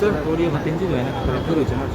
चल थोडी हॉटेलची जाय ना करूचे ना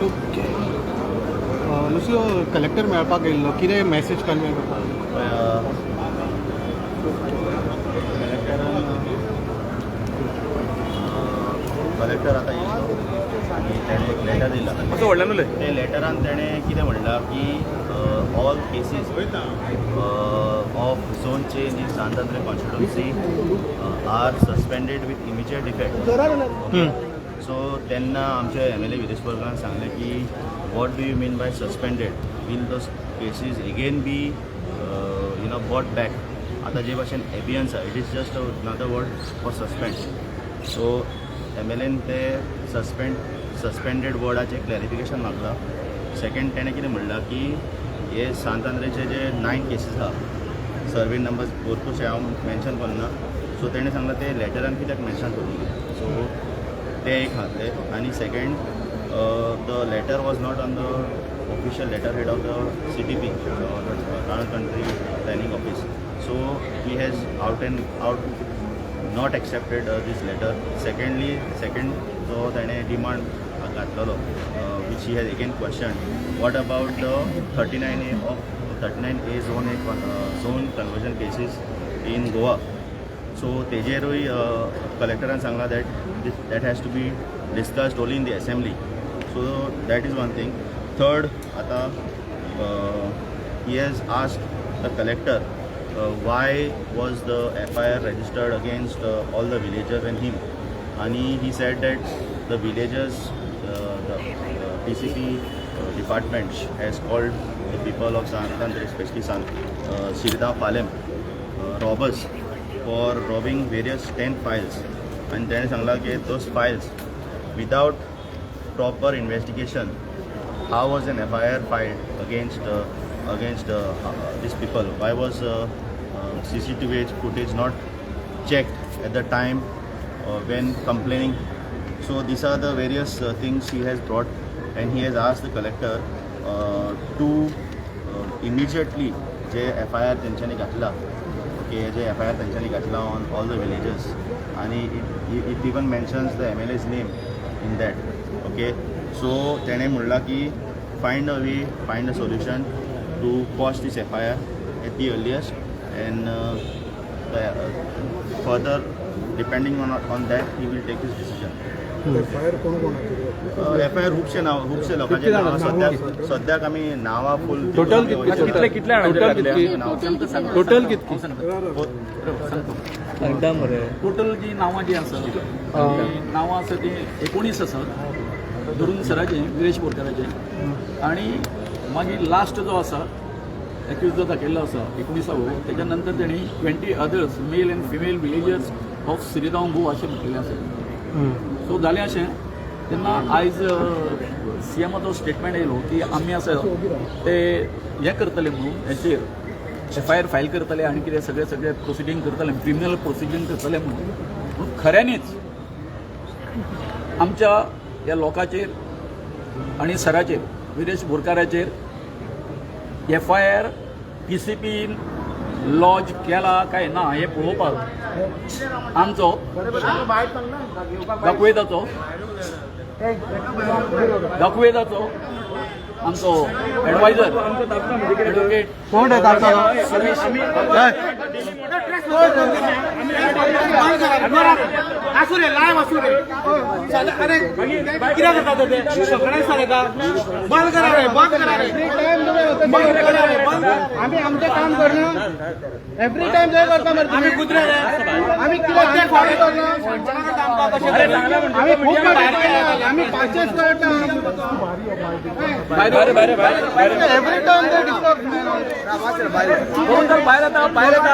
ओके नुसतो कलेक्टर मेळपाक येयल्लो कितें मॅसेज कन्वे करपाक कलेक्टर आता येयलो आनी तेणें एक लेटर दिला असं व्हडल्यान उलय ते लेटरान तेणें कितें म्हणलां की all cases of zone change in St Andre constituency are suspended with immediate effect so तेन्ना आमचे MLA विदेश बोरकारान सांगलें की what do you mean by suspended will those cases again be brought back आतां जे भाशेन एबियन्स आहा it is just another word for suspend so MLAन ते सस्पेंडेड वर्डाचें क्लॅरिफिकेशन मागलां सेकेंड तेणें कितें म्हणलां की हे सांतांद्रेचे जे 9 केसीस आहा सर्वे नंबर्स भरपूरशे हांव मेन्शन करना सो तेणें सांगलां ते लेटरान कित्याक मेन्शन करूंक ना सो ते एक हातले आनी second the letter was not on the official letterhead of the CTP Tamil Country Planning Office so he has out not accepted this letter second so तेणे demand घातलेलो which he has again questioned what about the 39A zone conversion cases in Goa so तेजेरूय कलेक्टरान सांगला that has to be discussed only in the assembly so that is one thing third आता he has asked the collector why was the FIR registered against all the villagers and him and he said that the villagers the TCP department has called the people of Santandre, especially Sirda Palem, robbers for robbing various 10 files. And then सांगला those files without proper investigation, how was an FIR filed against these people? Why was CCTV footage not checked at the time when complaining? So these are the various things he has brought, and he has asked the collector to immediately जे FIR त्यांच्यानी घातला, okay, जे FIR त्यांच्यानी घातला on all the villages, आणि it even mentions the MLA's name in that, okay. So त्याने म्हणला की find a way, find a solution to quash this FIR at the earliest, and further depending on that he will take his decision. Fire कोण FIR खूपशे लोकांचे नाव सध्याक आम्ही नावा फुल total कितले total कितकी एकदम बरें. टोटल जी नांवां जी आसा नांवां आसा ती 19 आसा धरून सराचे विरेश बोरकाराचे, आणि मागीर लास्ट जो आसा एक्यूज जो दाखयल्लो आसा 19 तेच्या नंतर तेणी 20 others male and female villagers of Shriram भू अशें म्हटलेलें आसा. सो जालें अशें तेन्ना आयज CMचो स्टेटमेंट येयलो की आमी आसा ते हें करतले म्हणून हेचेर FIR फायल करतले आनी कितें सगळें प्रोसिडींग करतले, क्रिमिनल प्रोसिडींग करतले म्हणून खऱ्यांनीच आमच्या ह्या लोकांचेर आनी सराचेर विरेश बोरकाराचेर FIR TCPन लॉज केला काय ना हे पळोवपाक आमचो दाखोवेदाचो आमचो एडवायझर एडवोकेट कोण आम्ही आमचे काम करणं एव्हरी टाइम जे करता मरे आम्ही कुत्रे रे आम्ही किती फॉलो करणं आम्ही खूप आम्ही पाचेस करता एव्हरी टाइम ते डिस्टर्ब बाहेर येता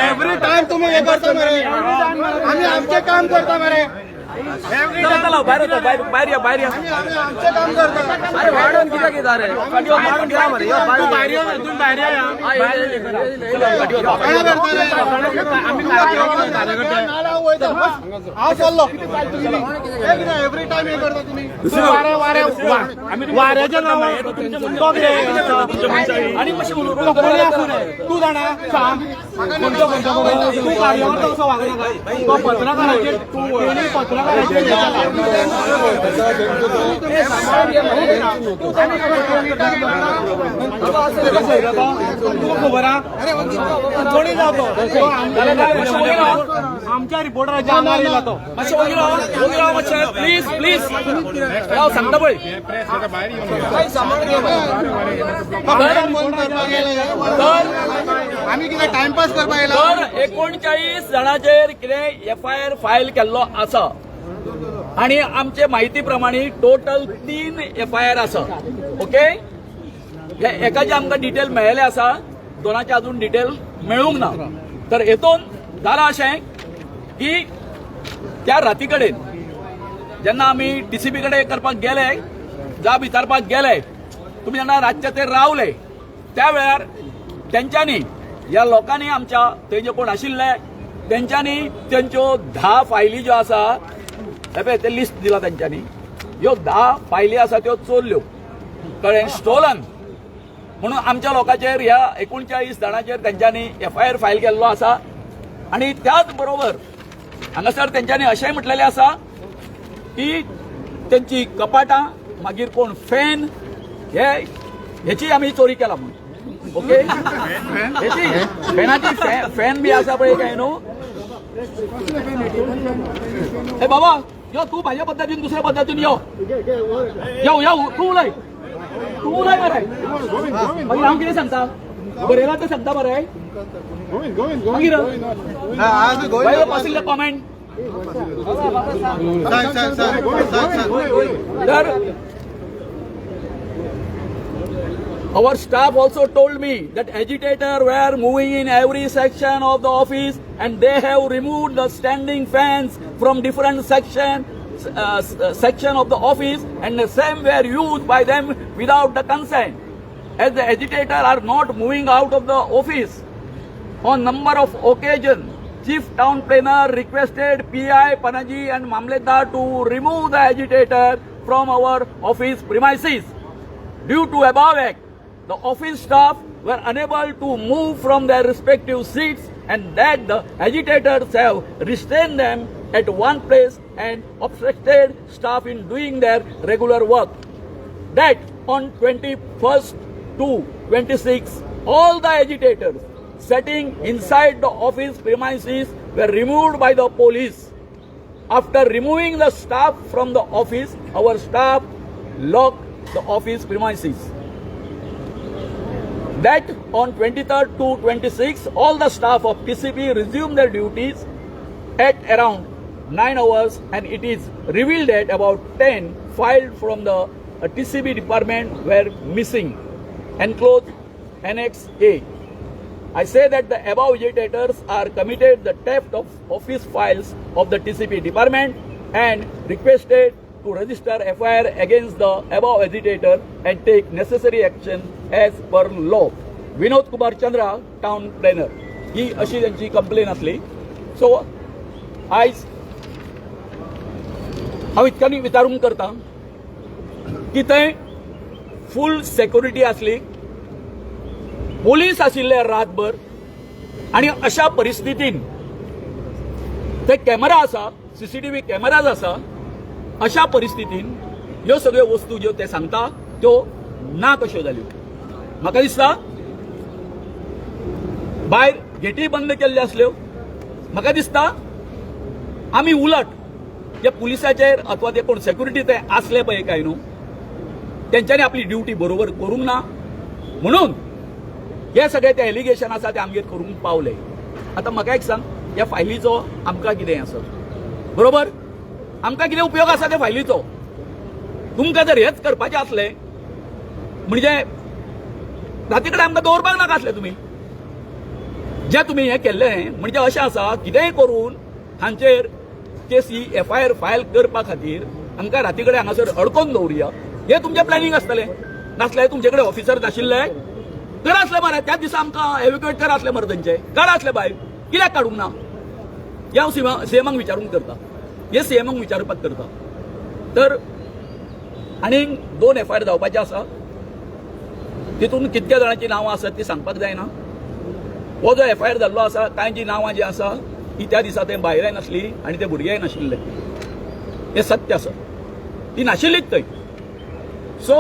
एव्हरी टाइम तुम्ही हे करता मरे आम्ही आमचे काम करता मरे बाहेर या आमचे काम करता अरे वाढवून किती घेता रे मारून घ्या मरे बाहेर या तुम्ही बाहेर या एव्हरी टाइम हे करता तुम्ही वाऱ्याच्या नावाने आणि तू जाणा सांग तू कार्यावर कसं वागला पत्रकाराचे पत्रकाराचे खबर कोणी जातो आमच्या रिपोर्टराच्या आम्हाला जातो प्लीज प्लीज सांगता पळय आम्ही किती टाइमपास करपाक येयला तर 39 जाणांचेर कितें FIR फायल केल्लो आसा आणि आमचे माहिती प्रमाणे टोटल 3 FIR आसा. ओके, एकाचे आमकां डिटेल मेळ्ळेले आसा, दोनाचे अजून डिटेल मेळूंक ना. तर हेतून जालां अशें की त्या राती कडेन जेन्ना आमी TCP कडेन करपाक गेले, जाब विचारपाक गेले, तुमी जेन्ना रातचे ते रावले त्या वेळार तेंच्यांनी ह्या लोकांनी आमच्या थंय जे कोण आशिल्ले तेंच्यांनी तेंच्यो 10 फायली ज्यो आसा ते लिस्ट दिला तेंच्यांनी. ह्यो 10 फायली आसा त्यो चोरल्यो, कळ्ळें, स्टोलन म्हणून आमच्या लोकांचेर ह्या 39 जाणांचेर तेंच्यांनी FIR फायल केल्लो आसा. आणि त्याच बरोबर हांगासर तेंच्यांनी अशेंय म्हटलेलें आसा की तेंची कपाटां मागीर कोण फॅन हेची आमी चोरी केला म्हणून. ओके, हेची फॅनाची फॅन बी आसा पळय काय न्हू. ए बाबा यो तू माझ्या पद्धतीन दुसऱ्या पद्धतीन यो तू उलय मरे. मागीर हांव कितें सांगता बरेला तर सांगता बरं आहे मागीर बाय पासिंग द कॉमेंट तर our staff also told me that agitators were moving in every section of the office and they have removed the standing fans from different section of the office and the same were used by them without the consent. As the agitators are not moving out of the office, on number of occasions, Chief Town Planner requested PI Panaji and Mamletdar to remove the agitator from our office premises. Due to above act, the office staff were unable to move from their respective seats and that the agitators have restrained them at one place and obstructed staff in doing their regular work. That on 21st to 26th, all the agitators sitting inside the office premises were removed by the police. After removing the staff from the office, our staff locked the office premises. That on 23rd to 26th, all the staff of TCP resumed their duties at around 9 hours and it is revealed that about 10 filed from the TCP department were missing. Enclosed Annex A. I say that the above agitators are committed the theft of office files of the TCP department and requested to register FIR against the above agitator and take necessary action as per law. Vinod Kumar Chandra town planar ही अशी त्यांची complain असली. So आयज हांव इतक्यानी विचारून करता की थंय फुल security असली, पोलीस आशिल्ले रातभर आणि अशा परिस्थितीन थंय कॅमेरा आसा, सीसीटीव्ही कॅमेराज आसा. अशा परिस्थितीन ह्यो सगळ्यो वस्तू ज्यो ते सांगता त्यो ना कश्यो जाल्यो. म्हाका दिसता भायर गेटी बंद केल्ल्यो आसल्यो. म्हाका दिसता आमी उलट जे पुलिसाचेर अथवा ते कोण सेक्युरिटी ते आसले पळय काय न्हू, तेंच्यांनी आपली ड्युटी बरोबर करूंक ना म्हणून हे सगळे ते एलिगेशन आसा ते आमगेर करूंक पावले. आतां म्हाका एक सांग, ह्या फायलीचो आमकां कितें आसा बरोबर? आमकां कितें उपयोग आसा त्या फायलीचो? तुमकां जर हेच करपाचें आसलें म्हणजे राती कडेन आमकां दवरपाक नाका आसलें तुमी. जे तुमी हें केल्लें म्हणजे अशें आसा, कितेंय करून हांचेर केसी FIR फायल करपा खातीर आमकां राती कडेन हांगासर अडकोवन दवरुया, हें तुमचें प्लॅनिंग आसतलें. नासलें तुमचे कडेन ऑफिसर नाशिल्ले? कर आसले मरे, त्याच दिसा आमकां एव्हिक्युएट कर आसले मरे तेंचे, काड आसले भायर, कित्याक काडूंक ना? हें हांव सीएमाक विचारून करता, हे सीएमाक विचारपाक करता. तर आनीक 2 FIR जावपाचे आसा, तितून कितक्या जाणांची नांवां आसात ती सांगपाक जायना. हो जो FIR जाल्लो आसा, कांयची नांवां जी आसा ती त्या दिसा ते बायलाय नासली आनी ते भुरगेय नाशिल्ले, हें सत्य आसा, ती नाशिल्लीच थंय. सो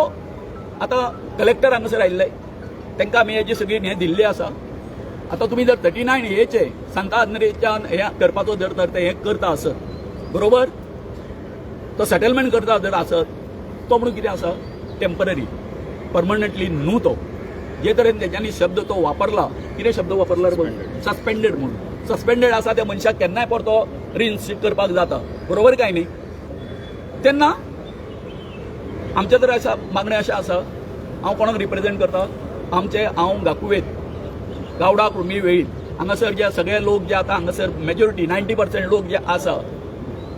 आतां कलेक्टर हांगासर आयिल्ले, तांकां आमी हेजी सगळी हें दिल्ली आसा. आतां तुमी जर 39A सांता आदनरेच्यान हें करपाचो जर तर ते हें करता आसत बरोबर, तो सेटलमेंट करता जर आसत, तो म्हणून कितें आसा टेम्पररी, परमनंटली न्हू तो. जे तरेन तेच्यांनी शब्द तो वापरला, कितें शब्द वापरला सस्पेंडेड म्हणून. सस्पेंडेड आसा त्या मनशाक केन्नाय परतो रिइन्स्टेट करपाक जाता बरोबर काय न्ही? तेन्ना आमचे तर अशा मागणे अशें आसा, हांव कोणाक रिप्रेझेंट करता, आमचे हांव गाकुवेत गावडा कुर्मी वेळीत हांगासर जे सगळे लोक जे आतां हांगासर मेजॉरिटी 90% लोक जे आसा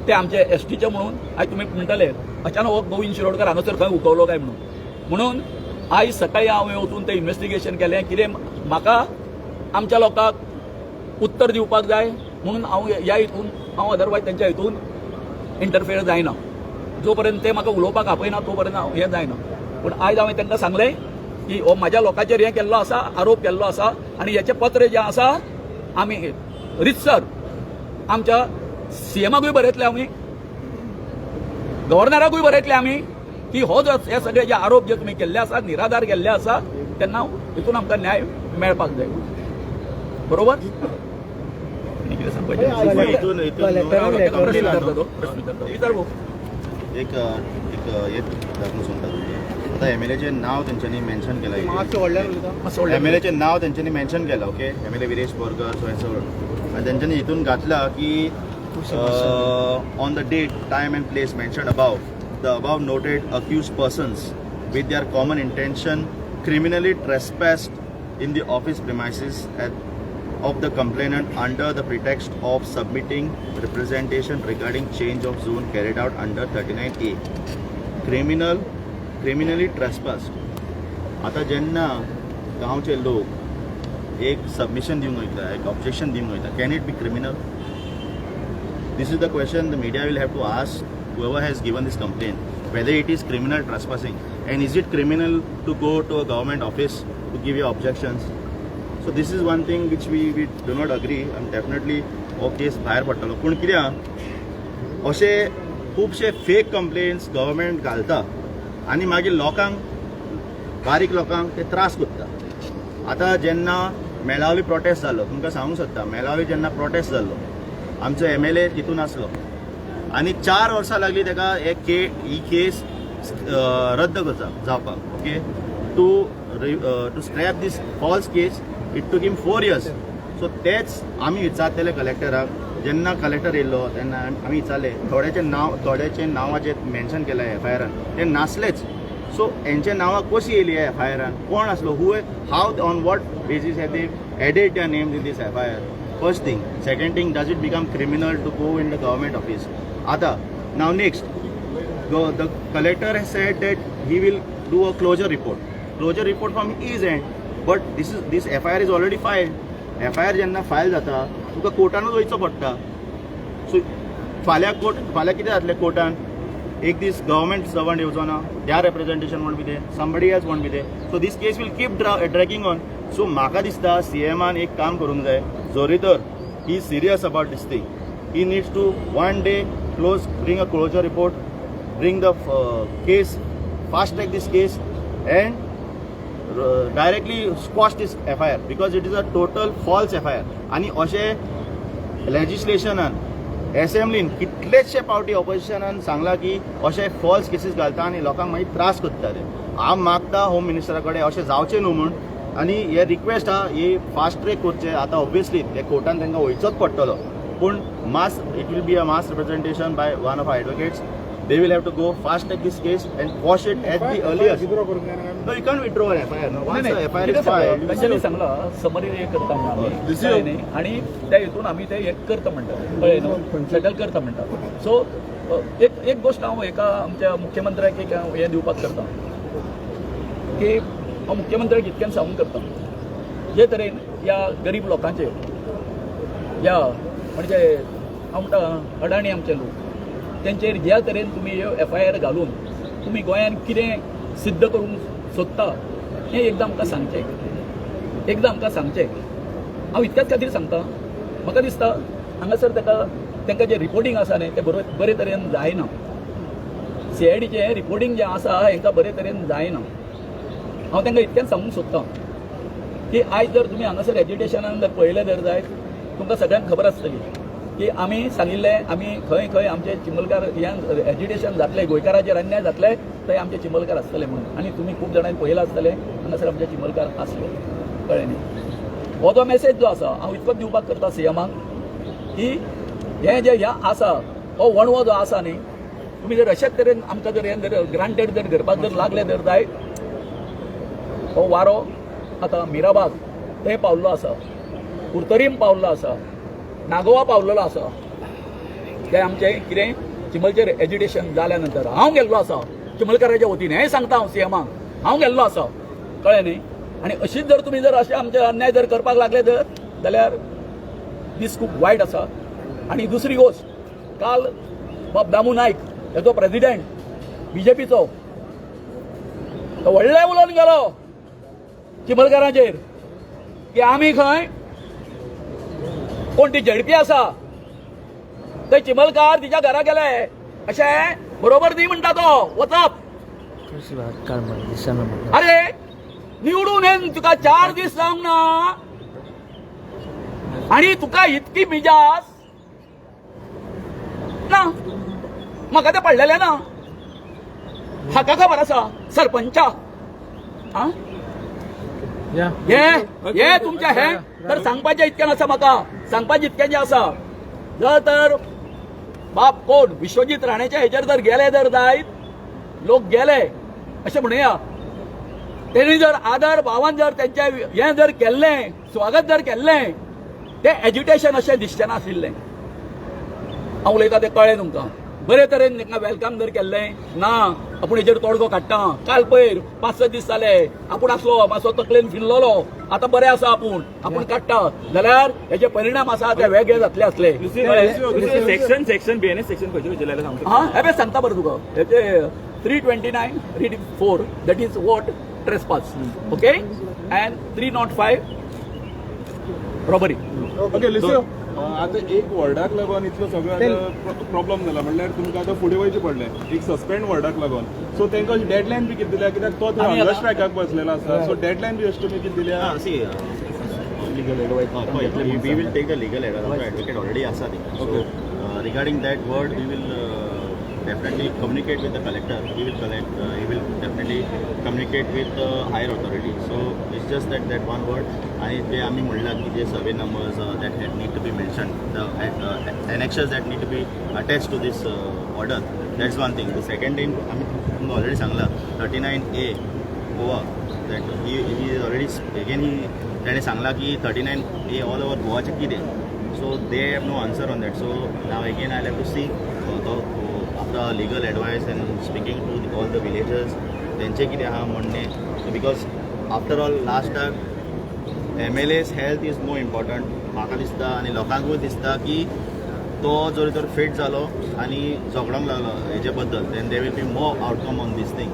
ते आमचे STचे म्हणून. आयज तुमी म्हणटले अचानक हो गोविंद शिरोडकर हांगासर खंय उखवलो काय म्हणून आयज सकाळी हांवें वचून तें इन्व्हेस्टिगेशन केलें. कितें म्हाका आमच्या लोकांक उत्तर दिवपाक जाय म्हणून हांव ह्या हितून हांव अदरवायज तेंच्या हितून इंटरफियर जायना. जो पर्यंत ते म्हाका उलोवपाक आपयना तो पर्यंत हांव हें जायना. पूण आयज हांवें तांकां सांगलें की हो म्हाज्या लोकांचेर हें केल्लो आसा, आरोप केल्लो आसा आनी हेचें पत्र जें आसा आमी रितसर आमच्या सीएमाकूय बरयतले, आमी गव्हर्नराकूय बरयतले आमी की हो जो हे सगळे जे आरोप जे तुमी केल्ले आसा, निराधार केल्ले आसा, तेन्ना हितून आमकां न्याय मेळपाक जाय बरोबर. कितें सांगपाचें एक एक दाखलो सांगता तुमकां आता MLAचे नाव त्यांच्यानी मेन्शन केलं मागचे व्हडल्यान उलयता. MLAचे नाव त्यांच्यानी मेन्शन केलं okay MLA Viresh Borkar so and so आणि त्यांच्यानी हितून घातला की on the date time and place mention above the above noted accused persons with their common intention criminally trespassed in the office premises of the complainant under the pretext of submitting representation regarding change of zone carried out under 39A. Criminally trespassed. आता जेन्ना गांवचे लोक एक submission दिवंक वयता एक objection दिवंक वयता can it be criminal? This is the question the media will have to ask whoever has given this complaint. Whether it is criminal trespassing and is it criminal to go to a government office to give your objections? So this is one thing which we do not agree and definitely हो केस भायर पडटलो. पूण कित्याक अशे खुबशे fake complaints government घालता आनी मागीर लोकांक बारीक लोकांक ते त्रास करता. आतां जेन्ना मेळावली प्रोटेस्ट जालो तुमकां सांगूंक सोदता मेळावली जेन्ना प्रोटेस्ट जाल्लो आमचो MLA तितून आसलो आनी 4 वर्सां लागली ताका ही केस रद्द करता जावपाक okay to scrap this false case it took him 4 years. So तेच आमी विचारलेले कलेक्टराक जेन्ना कलेक्टर येयल्लो तेन्ना आमी विचारले थोड्याचे नांवाचे मेन्शन केलां FIRान ते नासलेच. सो हेंचे नांवां कशी येयली FIRान कोण आसलो हाव on what basis have they added their names in this FIR? First thing. Second thing, does it become criminal to go in the government office? Now next, the collector has said that he will do a closure report. Closure report from his end. But this FIR is already filed. FIR जेन्ना file जाता तुका कोर्टानूच वयचो पडटा. So फाल्यां कितें जातलें कोर्टान एक दीस government servant येवचो ना त्या representation won't be there somebody else won't be there. So this case will keep dragging on. So म्हाका दिसता CMान एक काम करूंक जाय जोरी तर he is serious about this thing he needs to one day bring a closure report, bring the case, fast track this case and directly squash this FIR because it is a total false FIR. आणि अशें लेजिस्लेशनान असेंब्लीन कितलेशे फावटी ऑपोजिशनान सांगला की अशे false cases घालता आनी लोकांक मागीर त्रास करता ते. हांव मागता होम मिनिस्टरा कडेन अशें जावचें न्हू म्हूण आनी हे रिक्वेस्ट आहा ही फास्ट ट्रॅक करचे. आतां ऑब्वियसली ते कोर्टान तांकां वयचोच पडटलो पूण it will be a mass representation by one of our advocates. They will have to go fast track this case and quash it at the earliest. No, you can't withdraw an FIR. No, once the FIR is filed. त्यांच्यानी सांगला summary हे करता म्हणून आणि त्या हेतून आम्ही ते एक करता म्हणतात कळ्ळें न्हू सेटल करता म्हणटात. सो एक गोष्ट हांव एका आमच्या मुख्यमंत्र्याक एक हे दिवपाक करता की हांव मुख्यमंत्र्याक इतक्यान सांगूंक करता जे तरेन ह्या गरीब लोकांचे ह्या म्हणजे हांव म्हणटा अडाणी आमचे लोक तेंचेर ज्या तरेन तुमी FIR घालून तुमी गोंयान कितें सिद्ध करूंक सोदता हें एकदां आमकां सांगचें. हांव इतक्याच खातीर सांगता म्हाका दिसता हांगासर तांकां जें रिपोर्टींग आसा न्ही तें बरे तरेन जायना. CIDचें रिपोर्टींग जें आसा हांकां बरे तरेन जायना. हांव तांकां इतक्याच सांगूंक सोदतां की आयज जर तुमी हांगासर एज्युटेशनान जर पळयलें जर जायत तुमकां सगळ्यांक खबर आसतली की आमी सांगिल्लें आमी खंय आमचे चिमलकार ह्यान एज्युटेशन जातलें गोंयकाराचेर अन्याय जातले थंय आमचे चिमलकार आसतले म्हणून आनी तुमी खूब जाणांनी पळयलां आसतलें हांगासर आमचे चिमलकार आसले कळ्ळें न्ही. हो जो मेसेज जो आसा हांव इतकोच दिवपाक करता CMाक की हें जें आसा हो वणवो जो आसा न्ही तुमी जर अशेच तरेन आमकां जर हें जर ग्रांटेड जर करपाक जर लागले जर जाय हो वारो आतां मिराबाग थंय पावल्लो आसा कुर्तरीम पावल्लो आसा नागोवा पावलेलो आसा ते आमचें कितें चिमलचेर एज्युटेशन जाल्या नंतर हांव गेल्लो आसा चिमलकाराच्या वतीन हें सांगता हांव CMाक हांव गेल्लो आसा कळ्ळें न्ही. आनी अशीच जर तुमी जर अशें आमचे अन्याय जर करपाक लागले जाल्यार दीस खूब वायट आसा. आनी दुसरी गोश्ट काल बाब दामू नायक हेचो प्रेसिडेंट BJPचो तो व्हडलें उलोवन गेलो चिमलकारांचेर की आमी खंय कोण ती झडपी आसा थंय चिमलकार तिच्या घरा गेले अशें बरोबर न्ही म्हणटा तो वचप. अरे निवडून येवन तुका 4 दीस जावंक ना आनी तुका इतकी मिजास ना म्हाका तें पडलेलें ना. हाका खबर आसा सरपंचा आ हे तुमचे हे तर सांगपाचें इतकें आसा म्हाका सांगपाचें इतकें जें आसा जर तर बाप कोण विश्वजीत राणेच्या हेचेर जर गेले जर जायत लोक गेले अशें म्हणुया तेणी जर आदर भावान जर तेंचे हें जर केल्लें स्वागत जर केल्लें तें एज्युटेशन अशें दिसचें नाशिल्लें हांव उलयतां तें कळ्ळें तुमकां बरे तरेन तांकां वेलकम जर केल्लें ना आपूण हेचेर तोडगो काडटा काल पयर 5-6 दीस जाले आपूण आसलो मातसो तकलेन फिरलोलो आतां बरें आसा आपूण काडटा जाल्यार हेचे परिणाम आसा ते वेगळे जातले आसले सेक्शन बीएनएस सेक्शन खंयचे जाल्यार सांगता हा हे सांगता बरं तुका हेचे 329 384 that is what trespass okay and 305 robbery okay लिसो आता एक वर्डाक लागून इतलो सगळो प्रॉब्लेम जाला म्हणल्यार तुमकां आतां फुडें वयचें पडलें एक सस्पेंड वर्डाक लागून सो तांकां डेडलायन बी कितें दिल्या कित्याक तो थंय हंगर स्ट्रायकाक बसलेलो आसा सो डेडलायन बी अशें तुमी कितें दिल्या legal advice we will take the legal advice. Our advocate already asked it. So regarding that word, we will definitely communicate with the collector. He will definitely communicate with the higher authority. So it's just that one word. आणि ते आम्ही म्हणलं की जे सर्वे numbers that need to be mentioned, the annexures that need to be attached to this order. That's one thing. The second thing आम्ही तुमकां already सांगला 39A Goa that he is already again त्याने सांगला की 39A all over गोवाचे कितें. So they have no answer on that. So now again I'll have to see after legal advice and speaking to all the villagers त्यांचे कितें आहा म्हणणे because after all last MLA's health is more important म्हाका दिसता आनी लोकांकूय दिसता की तो जर तर फिट जालो आनी झगडोंक लागलो हेजे बद्दल then they will be more outcome on this thing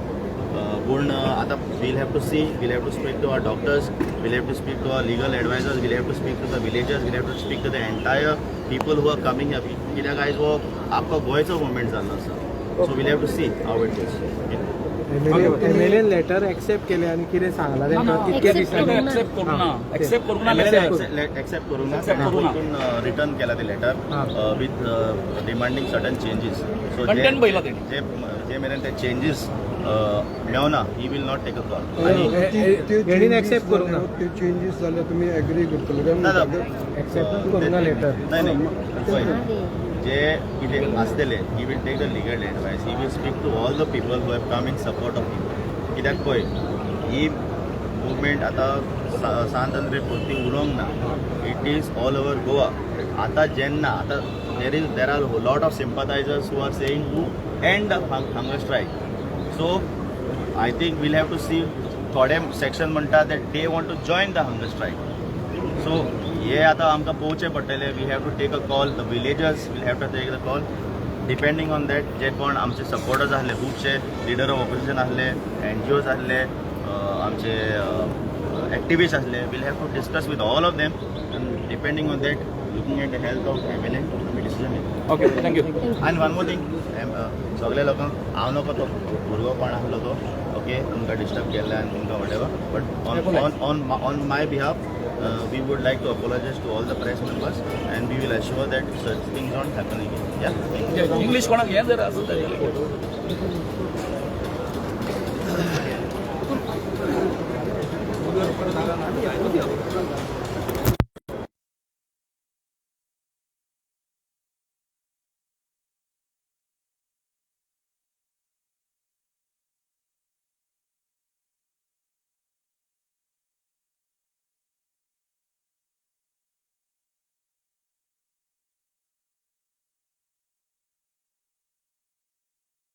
पूण आतां will have to see will have to speak to our doctors will have to speak to our legal advisors will have to speak to the villagers will have to speak to the entire people who are coming here कित्याक आयज हो आख्खो गोंयचो movement जाल्लो आसा so will have to see how it is MLA letter accept केले आणि कितें सांगला तेंकां कितके दिसांनी एक्सेप्ट करूंक ना एक्सेप्ट करून रिटर्न केला ते letter with demanding certain changes so content पळयला तेणी जे मेरेन ते चेंजीस मेवना he will not take a call तेणीन एक्सेप्ट करूंक ना ते चेंजीस जाले तुमी एग्री करतले एक्सेप्ट करूंक ना लेटर नाही जे कितें आसतले he will take the legal advice he will speak to all the people who have come in support of people कित्याक पळय ही मुवमेंट आतां सांत अंद्रे पुरती उरोंक ना it is all over Goa आतां जेन्ना आतां there are lot of sympathisers who are saying to end hunger strike so I think will have to see थोडे सेक्शन म्हणटा that they want to join the hunger strike so हे आतां आमकां पळोवचें पडटलें we have to take a call the villagers will have to take the call depending on that जे कोण आमचे सपोर्टर्स आसले खुबशे लिडर ऑफ ऑपोजिशन आसले NGOs आसले आमचे एक्टिविस्ट आसले will have to discuss with all of them and depending on that looking at the health of MLA आमी डिसिजन घेतले ओके थँक्यू आनी वन मोर थिंग सगळ्या लोकांक हांव नको तो भुरगो कोण आसलो तो ओके तुमकां डिस्टर्ब केल्ले आनी तुमकां whatever but on my behalf we would like to apologize to all the press members and we will assure that such things don't happen again. Yeah. English कोणाक हें जर आसत